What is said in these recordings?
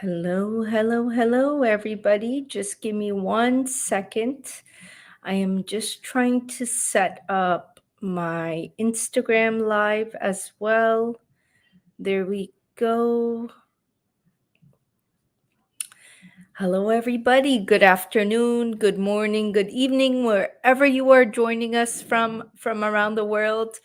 Hello, hello, hello, everybody. Just give me 1 second. I am just trying to set up my Instagram live as well. There we go. Hello, everybody. Good afternoon, good morning, good evening, wherever you are joining us from around the world.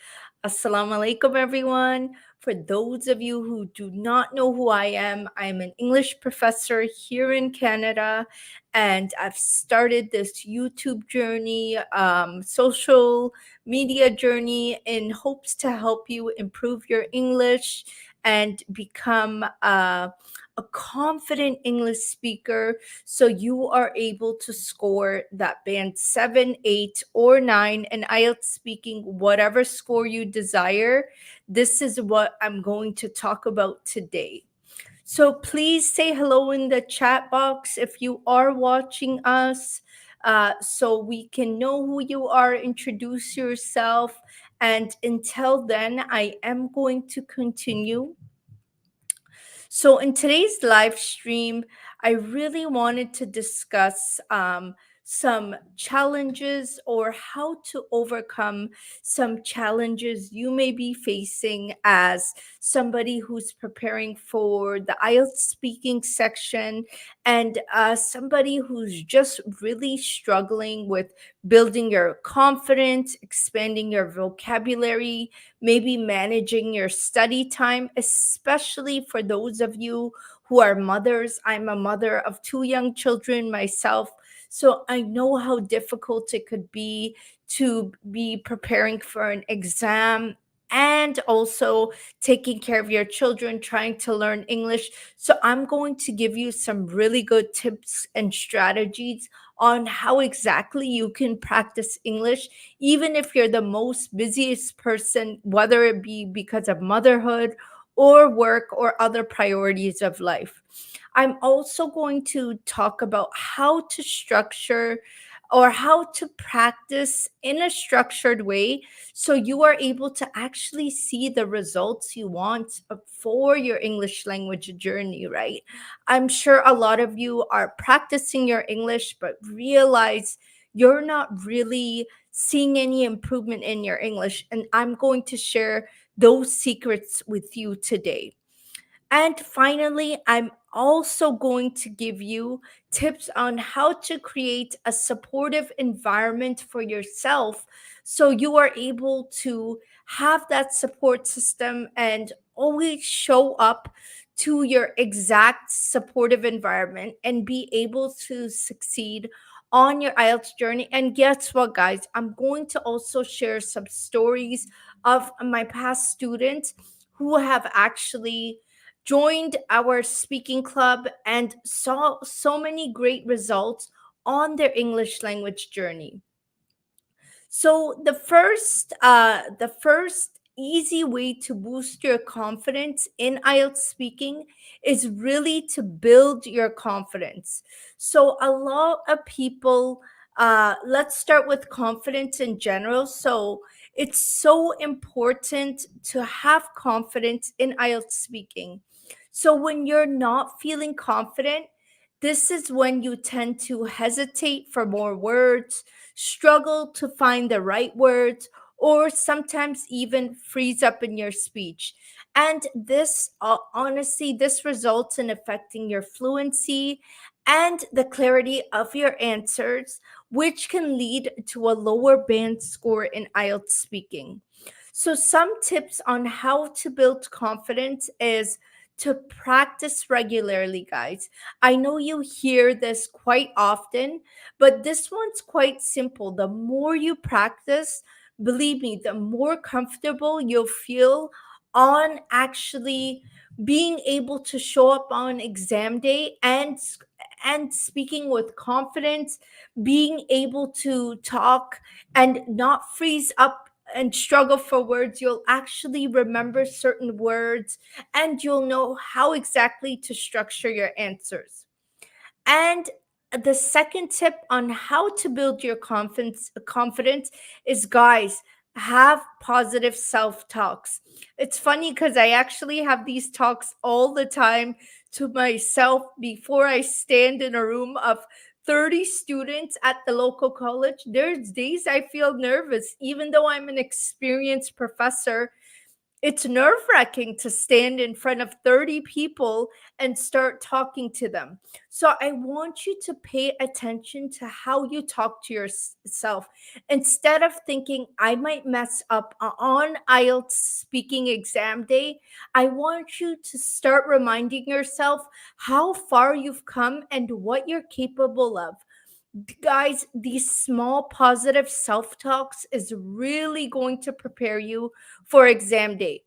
Assalamu alaikum, everyone. For those of you who do not know who I am an English professor here in Canada, and I've started this YouTube journey, social media journey, in hopes to help you improve your English and become a confident English speaker so you are able to score that band 7, 8, or 9 in IELTS speaking, whatever score you desire. This is what I'm going to talk about today. So please say hello in the chat box if you are watching us, so we can know who you are, introduce yourself. And until then, I am going to continue. So, in today's live stream, I really wanted to discuss some challenges or how to overcome some challenges you may be facing as somebody who's preparing for the IELTS speaking section, and somebody who's just really struggling with building your confidence, expanding your vocabulary, maybe managing your study time, especially for those of you who are mothers. I'm a mother of two young children myself, so I know how difficult it could be to be preparing for an exam and also taking care of your children, trying to learn English. So, I'm going to give you some really good tips and strategies on how exactly you can practice English even if you're the most busiest person, whether it be because of motherhood or work or other priorities of life. I'm also going to talk about how to structure or how to practice in a structured way so you are able to actually see the results you want for your English language journey, right? I'm sure a lot of you are practicing your English but realize you're not really seeing any improvement in your English. And I'm going to share those secrets with you today. And finally, I'm also going to give you tips on how to create a supportive environment for yourself so you are able to have that support system and always show up to your exact supportive environment and be able to succeed on your IELTS journey. And guess what, guys? I'm going to also share some stories of my past students who have actually joined our speaking club and saw so many great results on their English language journey. So the first easy way to boost your confidence in IELTS speaking is really to build your confidence. So a lot of people, let's start with confidence in general. So it's so important to have confidence in IELTS speaking. So when you're not feeling confident, this is when you tend to hesitate for more words, struggle to find the right words, or sometimes even freeze up in your speech. And this, honestly, this results in affecting your fluency and the clarity of your answers, which can lead to a lower band score in IELTS speaking. So, some tips on how to build confidence is to practice regularly, guys. I know you hear this quite often, but this one's quite simple. The more you practice, believe me, the more comfortable you'll feel on actually being able to show up on exam day and speaking with confidence, being able to talk and not freeze up and struggle for words. You'll actually remember certain words and you'll know how exactly to structure your answers. And the second tip on how to build your confidence is, guys, have positive self talks. It's funny because I actually have these talks all the time to myself before I stand in a room of 30 students at the local college. There's days I feel nervous, even though I'm an experienced professor. It's nerve wracking to stand in front of 30 people and start talking to them. So I want you to pay attention to how you talk to yourself. Instead of thinking, I might mess up on IELTS speaking exam day, I want you to start reminding yourself how far you've come and what you're capable of. Guys, these small positive self talks is really going to prepare you for exam day.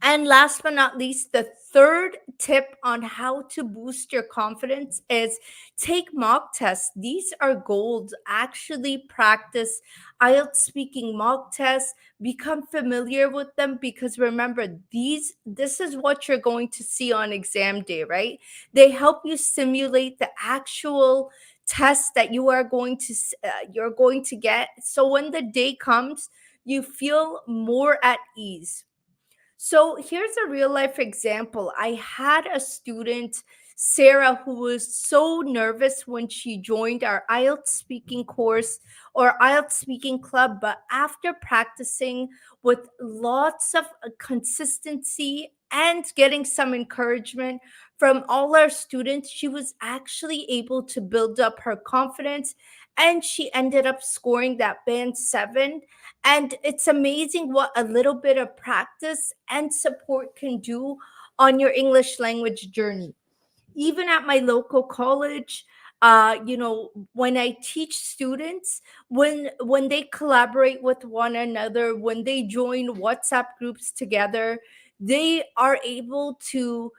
And last but not least, the third tip on how to boost your confidence is take mock tests. These are gold. Actually, practice IELTS speaking mock tests, become familiar with them, because remember, this is what you're going to see on exam day, right? They help you simulate the actual test that you're going to get. So when the day comes, you feel more at ease. So here's a real life example. I had a student, Sarah, who was so nervous when she joined our IELTS speaking course or IELTS speaking club. But after practicing with lots of consistency and getting some encouragement from all our students, she was actually able to build up her confidence, and she ended up scoring that band 7. And it's amazing what a little bit of practice and support can do on your English language journey. Even at my local college, when I teach students, when they collaborate with one another, when they join WhatsApp groups together, they are able to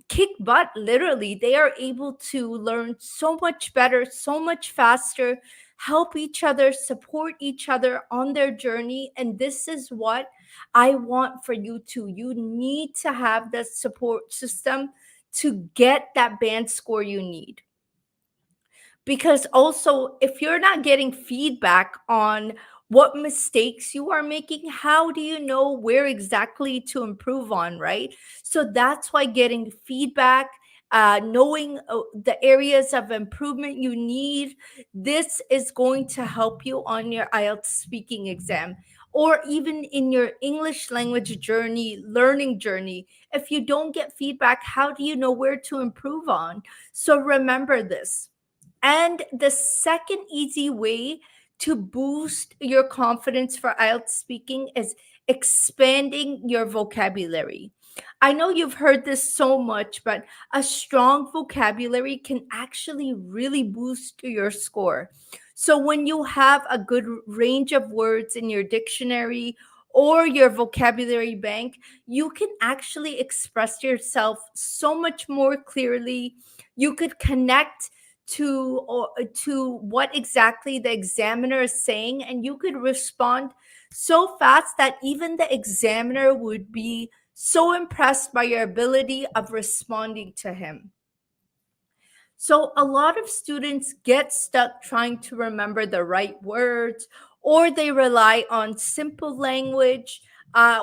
kick butt. Literally, they are able to learn so much better, so much faster, help each other, support each other on their journey. And this is what I want for you too. You need to have the support system to get that band score you need. Because also, if you're not getting feedback on what mistakes you are making, how do you know where exactly to improve on, right? So that's why getting feedback, knowing the areas of improvement you need, this is going to help you on your IELTS speaking exam, or even in your English language journey, learning journey. If you don't get feedback, how do you know where to improve on? So remember this. And the second easy way to boost your confidence for IELTS speaking is expanding your vocabulary. I know you've heard this so much, but a strong vocabulary can actually really boost your score. So when you have a good range of words in your dictionary or your vocabulary bank, you can actually express yourself so much more clearly. You could connect to what exactly the examiner is saying, and you could respond so fast that even the examiner would be so impressed by your ability of responding to him. So a lot of students get stuck trying to remember the right words, or they rely on simple language,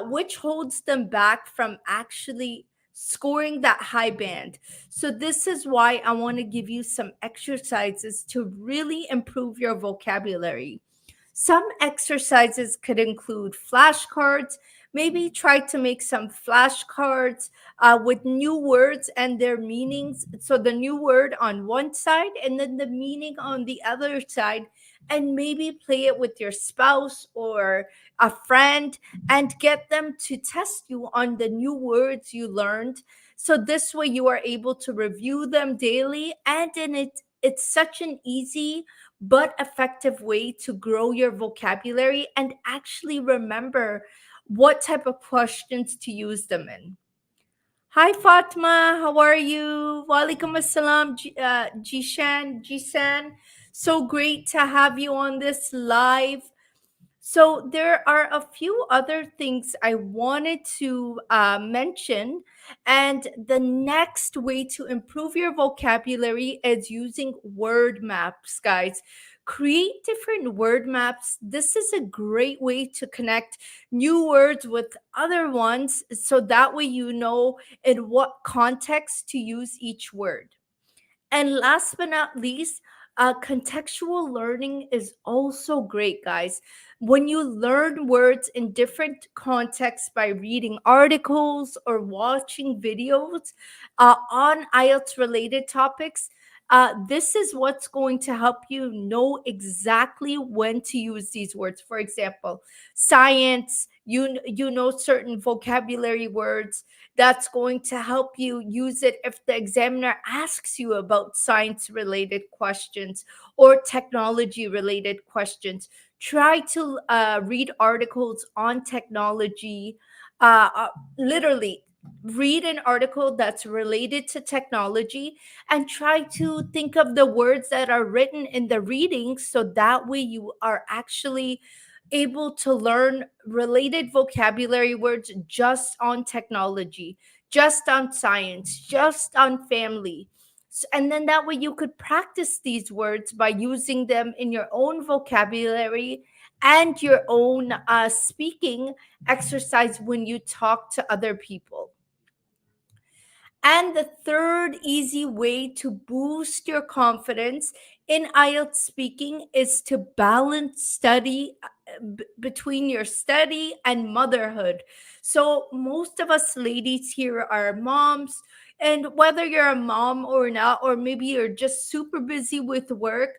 which holds them back from actually scoring that high band. So this is why I want to give you some exercises to really improve your vocabulary. Some exercises could include flashcards. Maybe try to make some flashcards with new words and their meanings. So the new word on one side and then the meaning on the other side. And maybe play it with your spouse or a friend and get them to test you on the new words you learned. So this way you are able to review them daily. And in it's such an easy but effective way to grow your vocabulary and actually remember what type of questions to use them in. Hi Fatma, how are you? Walaikum assalam, Jishan. So great to have you on this live. So there are a few other things I wanted to mention. And the next way to improve your vocabulary is using word maps, guys. Create different word maps. This is a great way to connect new words with other ones so that way you know in what context to use each word. And last but not least, contextual learning is also great, guys. When you learn words in different contexts by reading articles or watching videos on IELTS related topics, this is what's going to help you know exactly when to use these words. For example, science, you know certain vocabulary words that's going to help you use it if the examiner asks you about science related questions or technology related questions. Try to read articles on technology. Literally, read an article that's related to technology and try to think of the words that are written in the reading so that way you are actually able to learn related vocabulary words just on technology, just on science, just on family. And then that way you could practice these words by using them in your own vocabulary and your own speaking exercise when you talk to other people. And the third easy way to boost your confidence in IELTS speaking is to balance study between your study and motherhood. So, most of us ladies here are moms, and whether you're a mom or not, or maybe you're just super busy with work,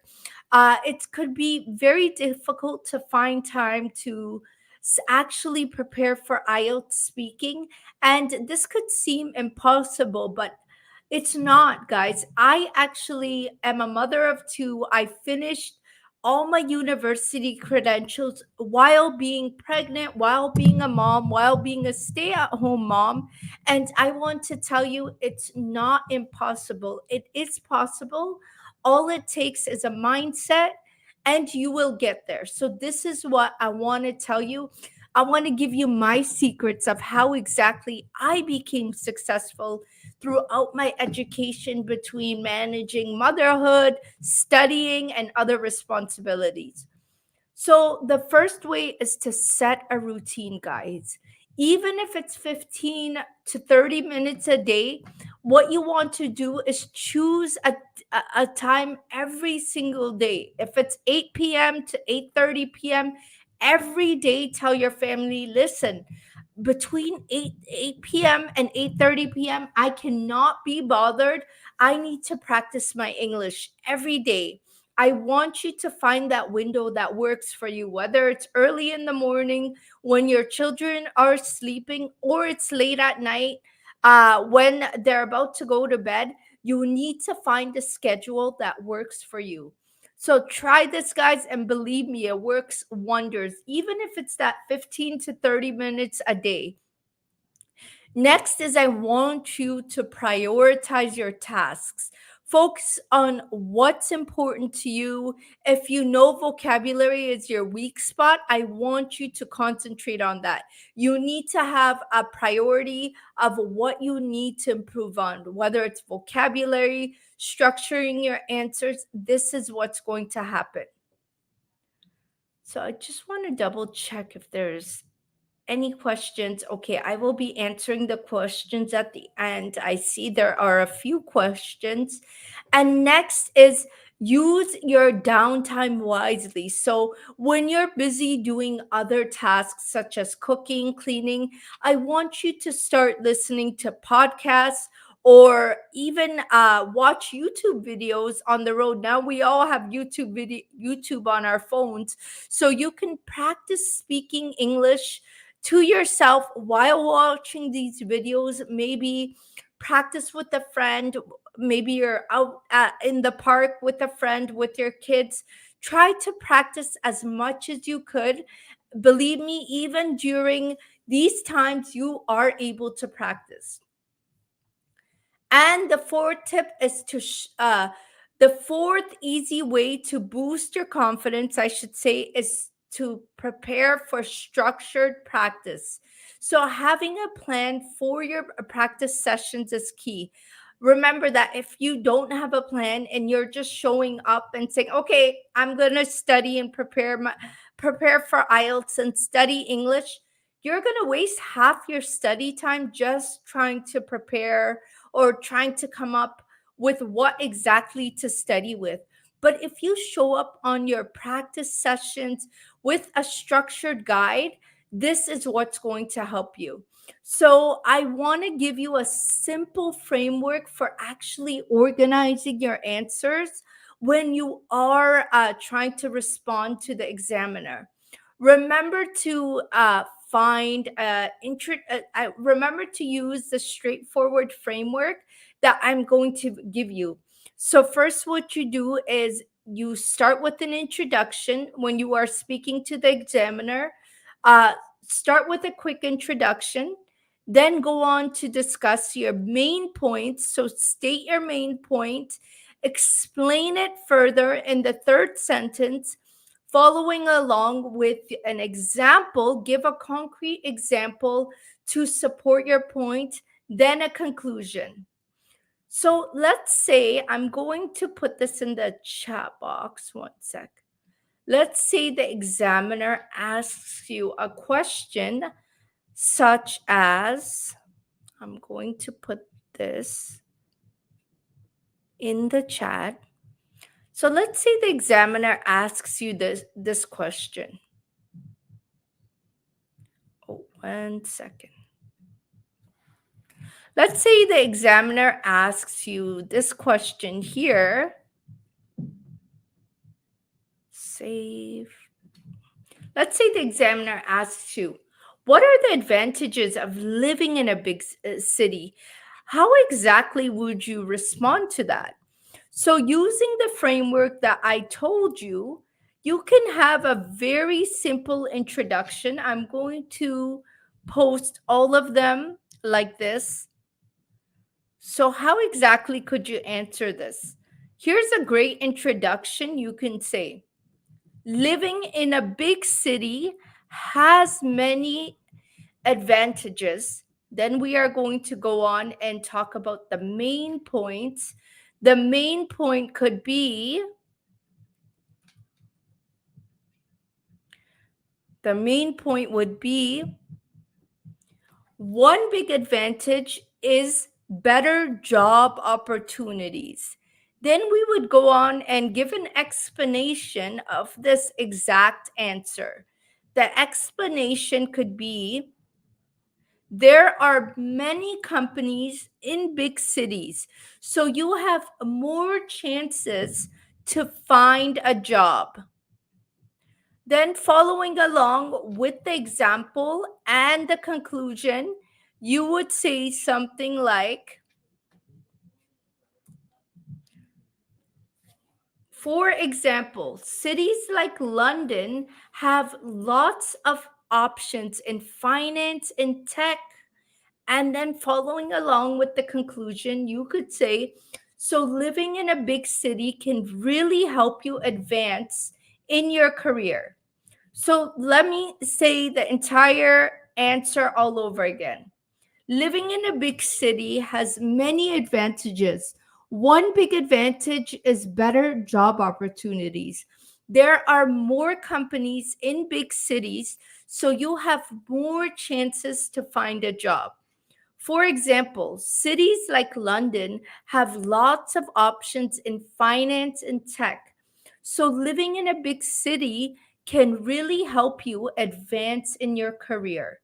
it could be very difficult to find time to actually prepare for IELTS speaking, and this could seem impossible, but it's not, guys. I actually am a mother of two. I finished all my university credentials while being pregnant, while being a mom, while being a stay at home mom. And I want to tell you, it's not impossible. It is possible. All it takes is a mindset, and you will get there. So, this is what I want to tell you. I want to give you my secrets of how exactly I became successful throughout my education between managing motherhood, studying, and other responsibilities. So, the first way is to set a routine, guys. Even if it's 15 to 30 minutes a day, what you want to do is choose a time every single day. If it's 8 p.m. to 8:30 p.m., every day tell your family, listen, between 8 p.m. and 8:30 p.m., I cannot be bothered. I need to practice my English every day. I want you to find that window that works for you, whether it's early in the morning when your children are sleeping or it's late at night when they're about to go to bed. You need to find a schedule that works for you. So try this, guys, and believe me, it works wonders, even if it's that 15 to 30 minutes a day. Next is I want you to prioritize your tasks. Focus on what's important to you. If you know vocabulary is your weak spot, I want you to concentrate on that. You need to have a priority of what you need to improve on, whether it's vocabulary, structuring your answers. This is what's going to happen. So I just want to double check if there's any questions. Okay, I will be answering the questions at the end. I see there are a few questions. And next is use your downtime wisely. So, when you're busy doing other tasks such as cooking, cleaning, I want you to start listening to podcasts or even watch YouTube videos on the road. Now we all have YouTube on our phones, so you can practice speaking English to yourself while watching these videos. Maybe practice with a friend. Maybe you're out in the park with a friend with your kids. Try to practice as much as you could. Believe me, even during these times, you are able to practice. And the fourth tip is the fourth easy way to boost your confidence, I should say, is to prepare for structured practice. So having a plan for your practice sessions is key. Remember that if you don't have a plan and you're just showing up and saying, "Okay, I'm going to study and prepare for IELTS and study English," you're going to waste half your study time just trying to prepare or trying to come up with what exactly to study with. But if you show up on your practice sessions with a structured guide, this is what's going to help you. So, I want to give you a simple framework for actually organizing your answers when you are trying to respond to the examiner. Remember to remember to use the straightforward framework that I'm going to give you. So first, what you do is you start with an introduction when you are speaking to the examiner. uh, Start with a quick introduction, then go on to discuss your main points. So state your main point, explain it further in the third sentence, following along with an example. Give a concrete example to support your point, then a conclusion. So let's say I'm going to put this in the chat box. One sec. Let's say the examiner asks you a question such as, I'm going to put this in the chat. So let's say the examiner asks you this question. Oh, 1 second. Let's say the examiner asks you this question here. Save. Let's say the examiner asks you, what are the advantages of living in a big city? How exactly would you respond to that? So, using the framework that I told you, you can have a very simple introduction. I'm going to post all of them like this. So, how exactly could you answer this? Here's a great introduction. You can say, living in a big city has many advantages. Then we are going to go on and talk about the main points. The main point could be, the main point would be, one big advantage is better job opportunities. Then we would go on and give an explanation of this exact answer. The explanation could be, there are many companies in big cities, so you have more chances to find a job. Then, following along with the example and the conclusion, you would say something like, for example, cities like London have lots of options in finance and tech. And then, following along with the conclusion, you could say, so living in a big city can really help you advance in your career. So let me say the entire answer all over again. Living in a big city has many advantages. One big advantage is better job opportunities. There are more companies in big cities, so you have more chances to find a job. For example, cities like London have lots of options in finance and tech. So living in a big city can really help you advance in your career.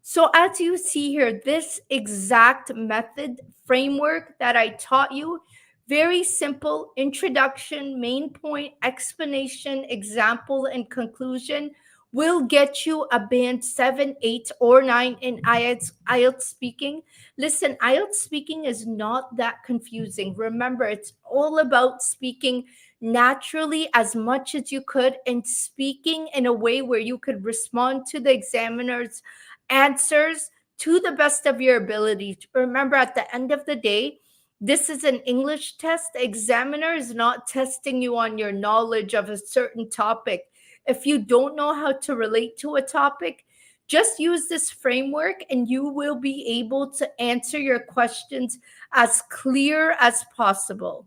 So, as you see here, this exact method framework that I taught you, very simple: introduction, main point, explanation, example, and conclusion, will get you a band 7, 8, or 9 in IELTS speaking. Listen, IELTS speaking is not that confusing. Remember, it's all about speaking naturally as much as you could and speaking in a way where you could respond to the examiner's answers to the best of your ability. Remember, at the end of the day, this is an English test. The examiner is not testing you on your knowledge of a certain topic. If you don't know how to relate to a topic, just use this framework and you will be able to answer your questions as clear as possible.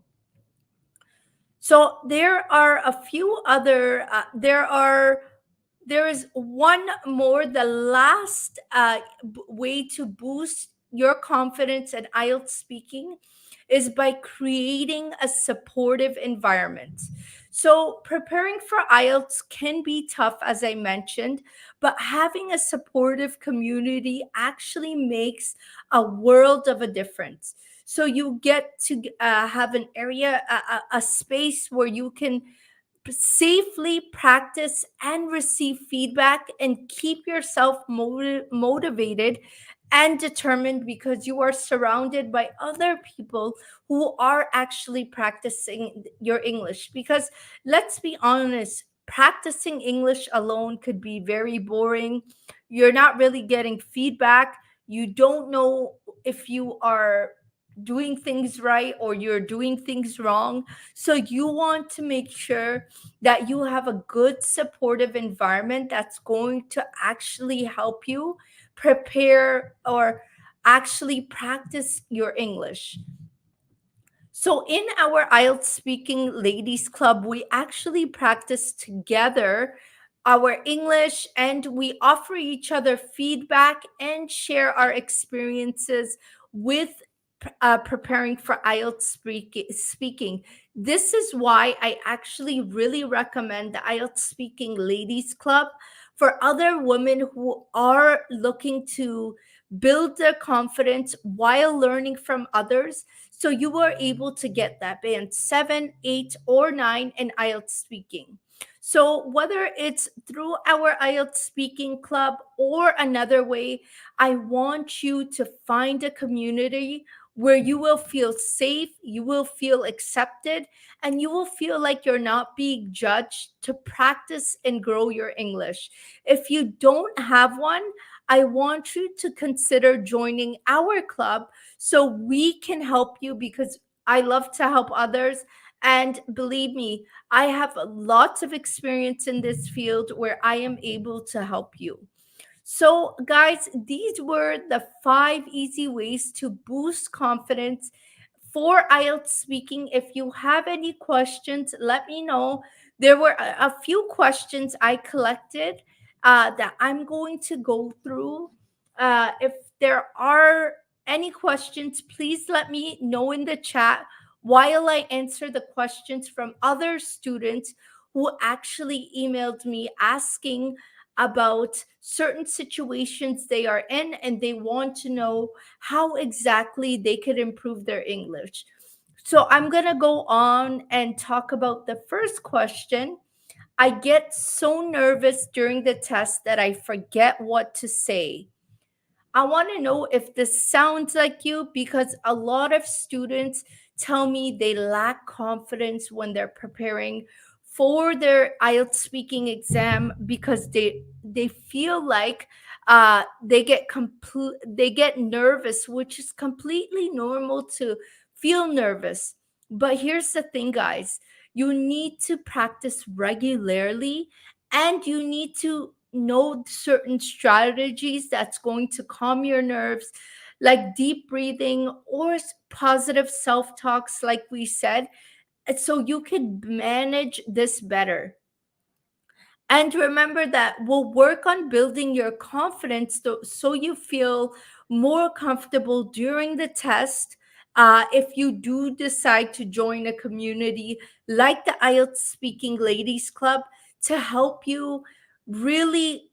So there are a few other, there is one more. The last way to boost your confidence in IELTS speaking is by creating a supportive environment. So, preparing for IELTS can be tough, as I mentioned, but having a supportive community actually makes a world of a difference. So, you get to have an area, a space where you can safely practice and receive feedback and keep yourself motivated and determined, because you are surrounded by other people who are actually practicing your English. Because let's be honest, practicing English alone could be very boring. You're not really getting feedback. You don't know if you are doing things right or you're doing things wrong. So you want to make sure that you have a good supportive environment that's going to actually help you prepare or actually practice your English. So, in our IELTS Speaking Ladies Club, we actually practice together our English, and we offer each other feedback and share our experiences with preparing for speaking. This is why I actually really recommend the IELTS Speaking Ladies Club for other women who are looking to build their confidence while learning from others, so you were able to get that band 7, 8, or 9 in IELTS speaking. So whether it's through our IELTS speaking club or another way, I want you to find a community where you will feel safe, you will feel accepted, and you will feel like you're not being judged to practice and grow your English. If you don't have one, I want you to consider joining our club so we can help you, because I love to help others. And believe me, I have lots of experience in this field where I am able to help you. So, guys, these were the 5 easy ways to boost confidence for IELTS speaking. If you have any questions, let me know. There were a few questions I collected that I'm going to go through. If there are any questions, please let me know in the chat while I answer the questions from other students who actually emailed me asking about certain situations they are in, and they want to know how exactly they could improve their English. So I'm going to go on and talk about the first question. I get so nervous during the test that I forget what to say. I want to know if this sounds like you, because a lot of students tell me they lack confidence when they're preparing for their IELTS speaking exam, because they feel like they get nervous, which is completely normal to feel nervous. But here's the thing, guys. You need to practice regularly, and you need to know certain strategies that's going to calm your nerves, like deep breathing or positive self talks, like we said, so you can manage this better. And remember that we'll work on building your confidence so you feel more comfortable during the test. If you do decide to join a community like the IELTS Speaking Ladies Club to help you really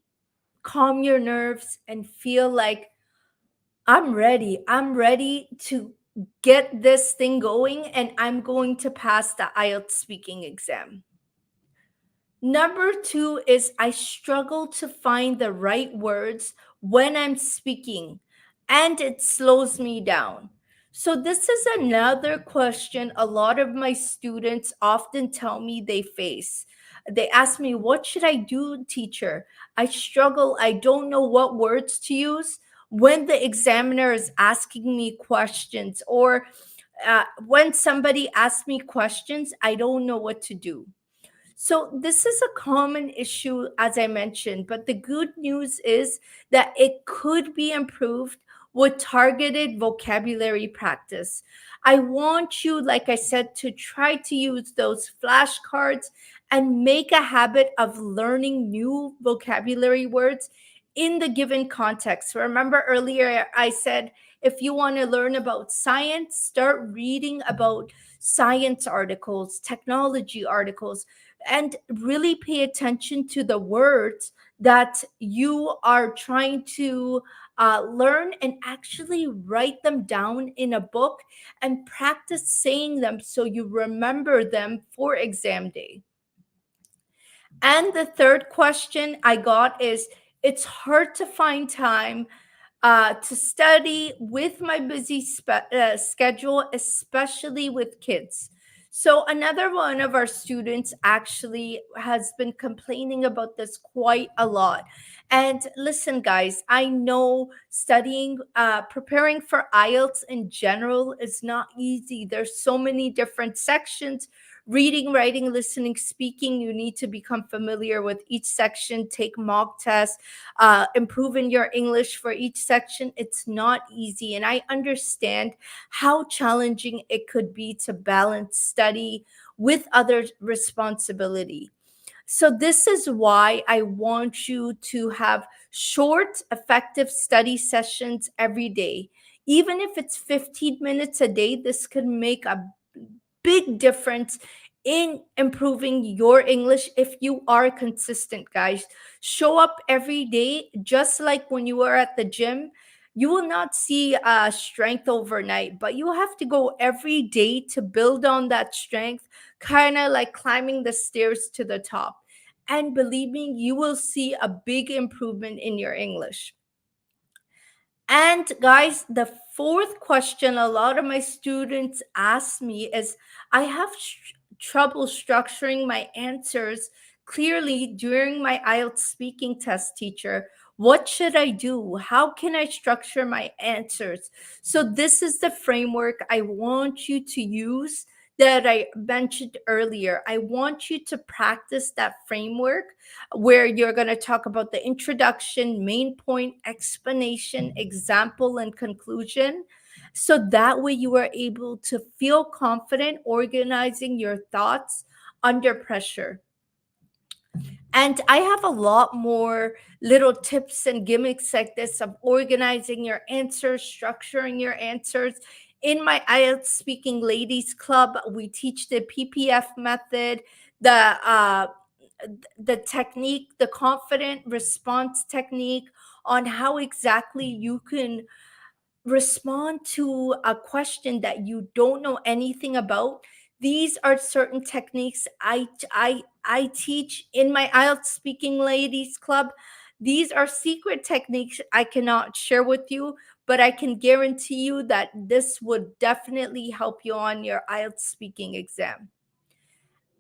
calm your nerves and feel like I'm ready to get this thing going, and I'm going to pass the IELTS speaking exam. Number two is I struggle to find the right words when I'm speaking, and it slows me down. So, this is another question a lot of my students often tell me they face. They ask me, "What should I do, teacher? I struggle. I don't know what words to use when the examiner is asking me questions, or when somebody asks me questions, I don't know what to do." So, this is a common issue, as I mentioned, but the good news is that it could be improved with targeted vocabulary practice. I want you, like I said, to try to use those flashcards and make a habit of learning new vocabulary words in the given context. Remember earlier, I said if you want to learn about science, start reading about science articles, technology articles, and really pay attention to the words that you are trying to learn, and actually write them down in a book and practice saying them so you remember them for exam day. And the third question I got is, it's hard to find time to study with my busy schedule, especially with kids. So, another one of our students actually has been complaining about this quite a lot. And listen, guys, I know studying, preparing for IELTS in general is not easy. There's so many different sections: reading, writing, listening, speaking. You need to become familiar with each section, take mock tests, improve in your English for each section. It's not easy. And I understand how challenging it could be to balance study with other responsibility. So, this is why I want you to have short, effective study sessions every day. Even if it's 15 minutes a day, this can make a big difference in improving your English if you are consistent, guys. Show up every day, just like when you are at the gym. You will not see strength overnight, but you have to go every day to build on that strength, kind of like climbing the stairs to the top. And believe me, you will see a big improvement in your English. And guys, the fourth question a lot of my students ask me is, I have trouble structuring my answers clearly during my IELTS speaking test, teacher. What should I do? How can I structure my answers? So, this is the framework I want you to use that I mentioned earlier. I want you to practice that framework where you're going to talk about the introduction, main point, explanation, example, and conclusion. So that way you are able to feel confident organizing your thoughts under pressure. And I have a lot more little tips and gimmicks like this of organizing your answers, structuring your answers. In my IELTS Speaking Ladies Club, we teach the PPF method, the the technique, the confident response technique, on how exactly you can respond to a question that you don't know anything about. These are certain techniques I teach in my IELTS Speaking Ladies Club. These are secret techniques I cannot share with you, but I can guarantee you that this would definitely help you on your IELTS speaking exam.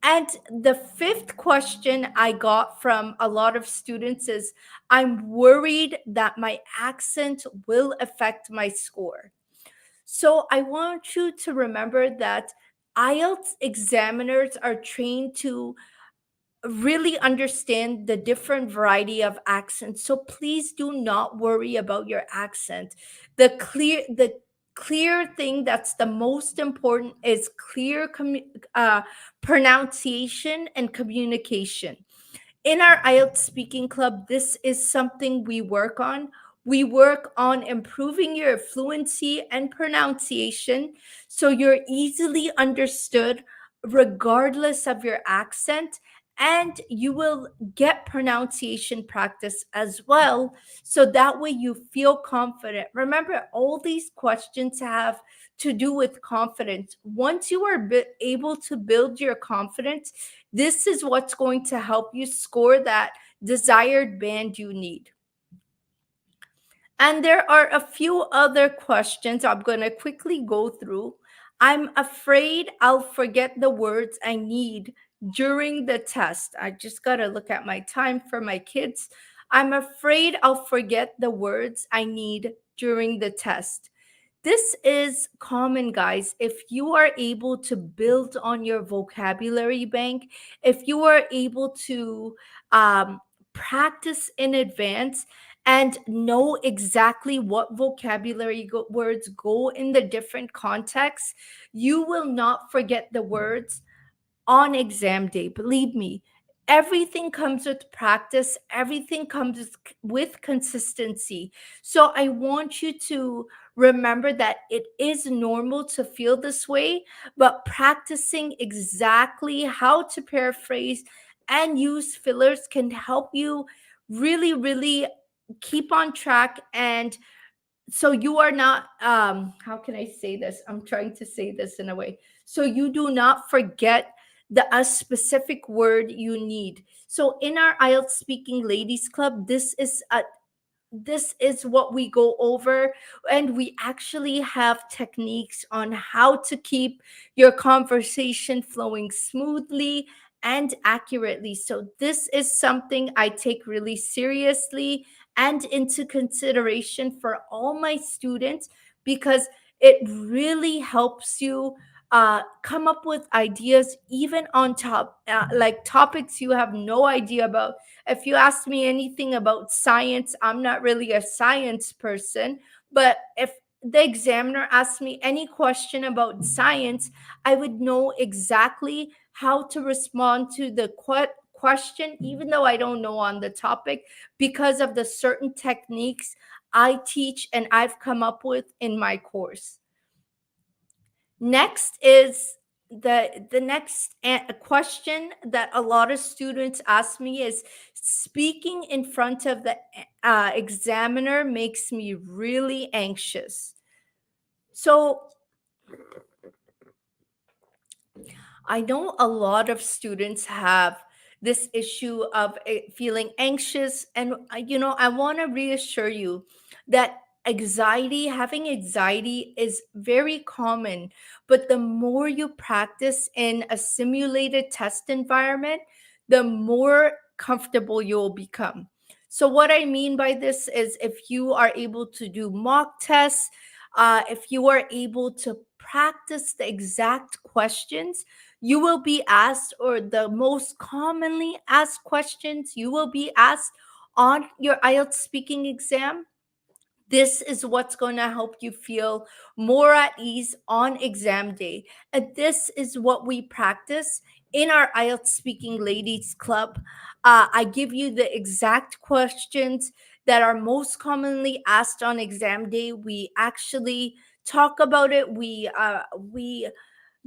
And the fifth question I got from a lot of students is, I'm worried that my accent will affect my score. So I want you to remember that IELTS examiners are trained to really understand the different variety of accents. So please do not worry about your accent. The clear thing that's the most important is clear pronunciation and communication. In our IELTS Speaking Club, this is something we work on. We work on improving your fluency and pronunciation so you're easily understood regardless of your accent. And you will get pronunciation practice as well. So that way you feel confident. Remember, all these questions have to do with confidence. Once you are able to build your confidence, this is what's going to help you score that desired band you need. And there are a few other questions I'm going to quickly go through. I'm afraid I'll forget the words I need during the test. I just got to look at my time for my kids. I'm afraid I'll forget the words I need during the test. This is common, guys. If you are able to build on your vocabulary bank, if you are able to um, practice in advance and know exactly what words go in the different contexts, you will not forget the words on exam day. Believe me, everything comes with practice, everything comes with consistency. So I want you to remember that it is normal to feel this way, but practicing exactly how to paraphrase and use fillers can help you really, really keep on track. And so you are not, how can I say this, I'm trying to say this in a way, so you do not forget the a specific word you need. So in our IELTS Speaking Ladies Club, this is what we go over, and we actually have techniques on how to keep your conversation flowing smoothly and accurately. So this is something I take really seriously and into consideration for all my students, because it really helps you come up with ideas even on top, like topics you have no idea about. If you ask me anything about science, I'm not really a science person, but if the examiner asked me any question about science, I would know exactly how to respond to the question, even though I don't know on the topic, because of the certain techniques I teach and I've come up with in my course. Next is the next question that a lot of students ask me is, speaking in front of the examiner makes me really anxious. So I know a lot of students have this issue of feeling anxious. And, I want to reassure you that having anxiety is very common. But the more you practice in a simulated test environment, the more comfortable you'll become. So, what I mean by this is, if you are able to do mock tests, if you are able to practice the exact questions you will be asked, or the most commonly asked questions you will be asked on your IELTS speaking exam, this is what's going to help you feel more at ease on exam day. And this is what we practice in our IELTS Speaking Ladies Club. I give you the exact questions that are most commonly asked on exam day. We actually talk about it. We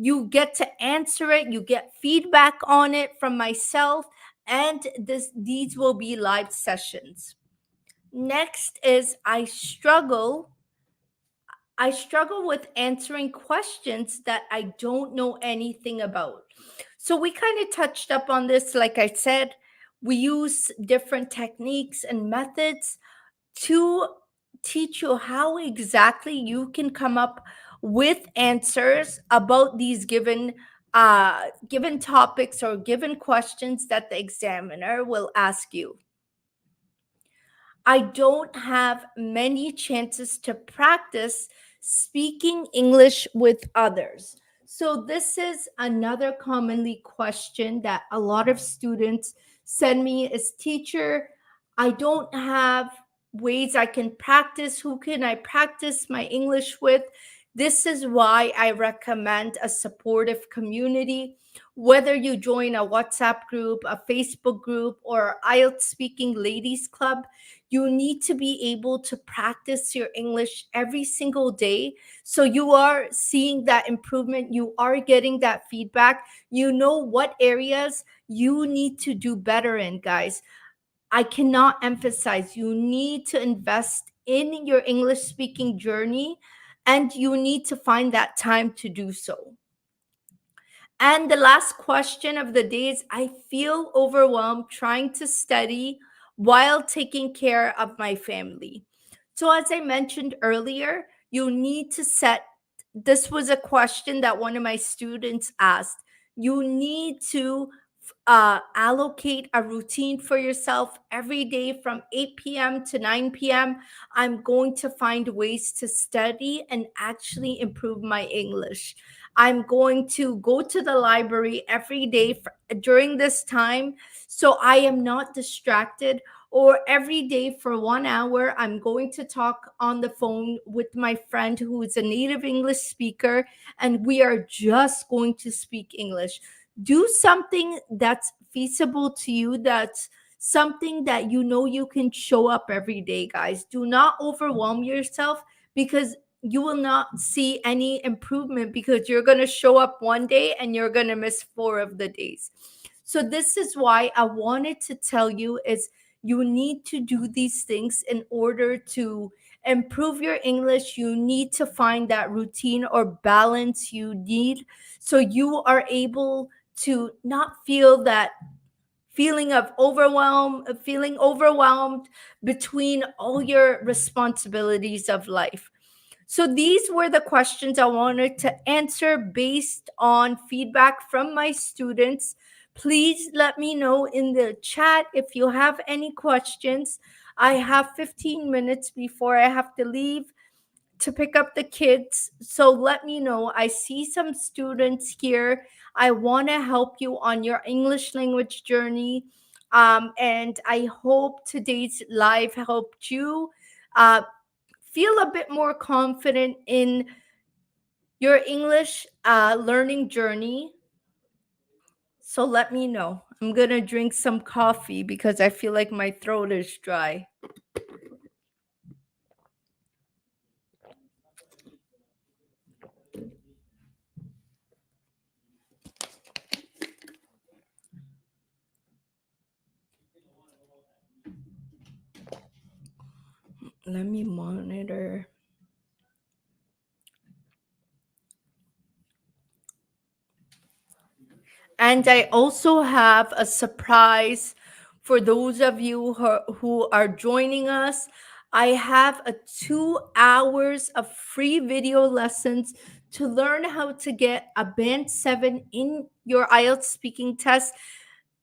you get to answer it, you get feedback on it from myself, and these will be live sessions. Next is, I struggle with answering questions that I don't know anything about. So we kind of touched up on this. Like I said, we use different techniques and methods to teach you how exactly you can come up with answers about these given topics or given questions that the examiner will ask you. I don't have many chances to practice speaking English with others. So, this is another commonly question that a lot of students send me is, teacher, I don't have ways I can practice. Who can I practice my English with? This is why I recommend a supportive community. Whether you join a WhatsApp group, a Facebook group, or IELTS Speaking Ladies Club, you need to be able to practice your English every single day. So you are seeing that improvement, you are getting that feedback, you know what areas you need to do better in, guys. I cannot emphasize, you need to invest in your English speaking journey, and you need to find that time to do so. And the last question of the day is, I feel overwhelmed trying to study while taking care of my family. So, as I mentioned earlier, you need to set, this was a question that one of my students asked. You need to allocate a routine for yourself every day from 8 p.m. to 9 p.m. I'm going to find ways to study and actually improve my English. I'm going to go to the library every day during this time so I am not distracted. Or every day for 1 hour, I'm going to talk on the phone with my friend who is a native English speaker, and we are just going to speak English. Do something that's feasible to you, that's something that you know you can show up every day, guys. Do not overwhelm yourself, because you will not see any improvement, because you're going to show up one day and you're going to miss 4 of the days. So this is why I wanted to tell you is you need to do these things in order to improve your English. You need to find that routine or balance you need, so you are able to not feel that feeling of feeling overwhelmed between all your responsibilities of life. So these were the questions I wanted to answer based on feedback from my students. Please let me know in the chat if you have any questions. I have 15 minutes before I have to leave to pick up the kids. So let me know. I see some students here. I want to help you on your English language journey. And I hope today's live helped you uh, feel a bit more confident in your English learning journey. So let me know. I'm going to drink some coffee because I feel like my throat is dry. Let me monitor. And I also have a surprise for those of you who are joining us. I have a 2 hours of free video lessons to learn how to get a band 7 in your IELTS speaking test.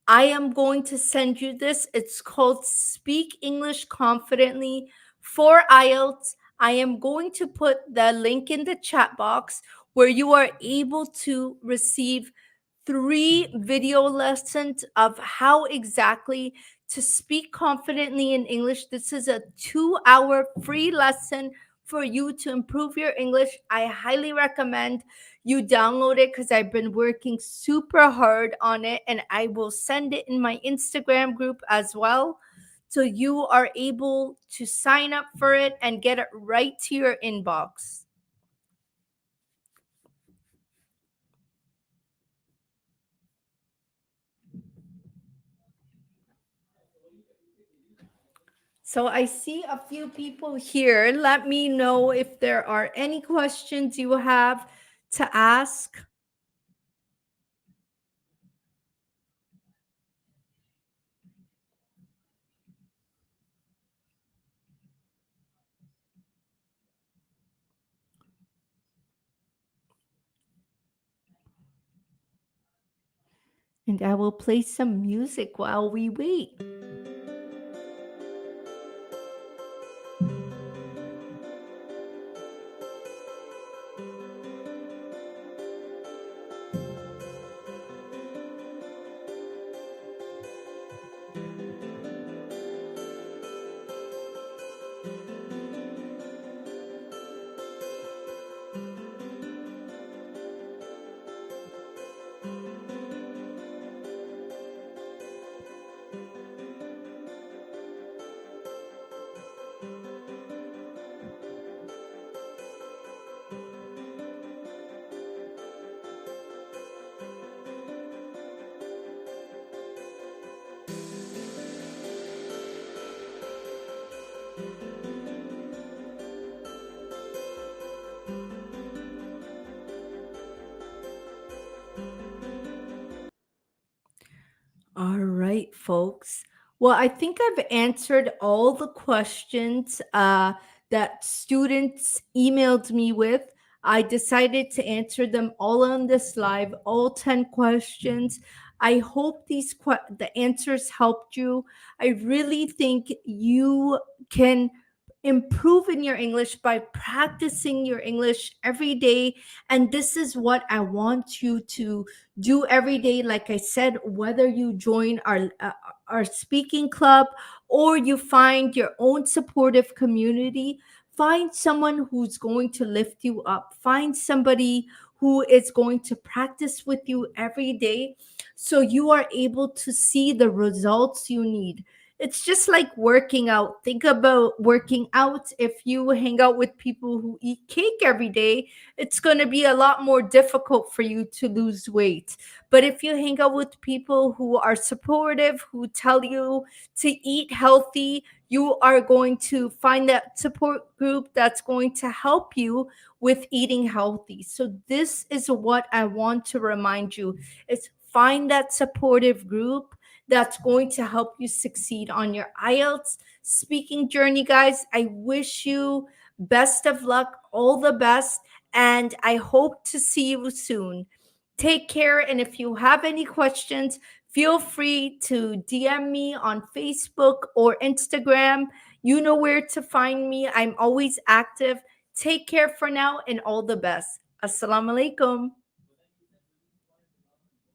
I am going to send you this. It's called Speak English Confidently for IELTS. I am going to put the link in the chat box where you are able to receive 3 video lessons of how exactly to speak confidently in English. This is a 2 hour free lesson for you to improve your English. I highly recommend you download it because I've been working super hard on it, and I will send it in my Instagram group as well. So you are able to sign up for it and get it right to your inbox. So I see a few people here. Let me know if there are any questions you have to ask. And I will play some music while we wait. All right, folks. Well, I think I've answered all the questions that students emailed me with. I decided to answer them all on this live, all 10 questions. I hope the answers helped you. I really think you can improve in your English by practicing your English every day. And this is what I want you to do every day. Like I said, whether you join our speaking club or you find your own supportive community, find someone who's going to lift you up. Find somebody who is going to practice with you every day so you are able to see the results you need. It's just like working out. Think about working out. If you hang out with people who eat cake every day, it's going to be a lot more difficult for you to lose weight. But if you hang out with people who are supportive, who tell you to eat healthy, you are going to find that support group that's going to help you with eating healthy. So this is what I want to remind you, is find that supportive group that's going to help you succeed on your IELTS speaking journey. Guys, I wish you best of luck, all the best, and I hope to see you soon. Take care, and if you have any questions, feel free to DM me on Facebook or Instagram. You know where to find me. I'm always active. Take care for now and all the best. Assalamu alaikum.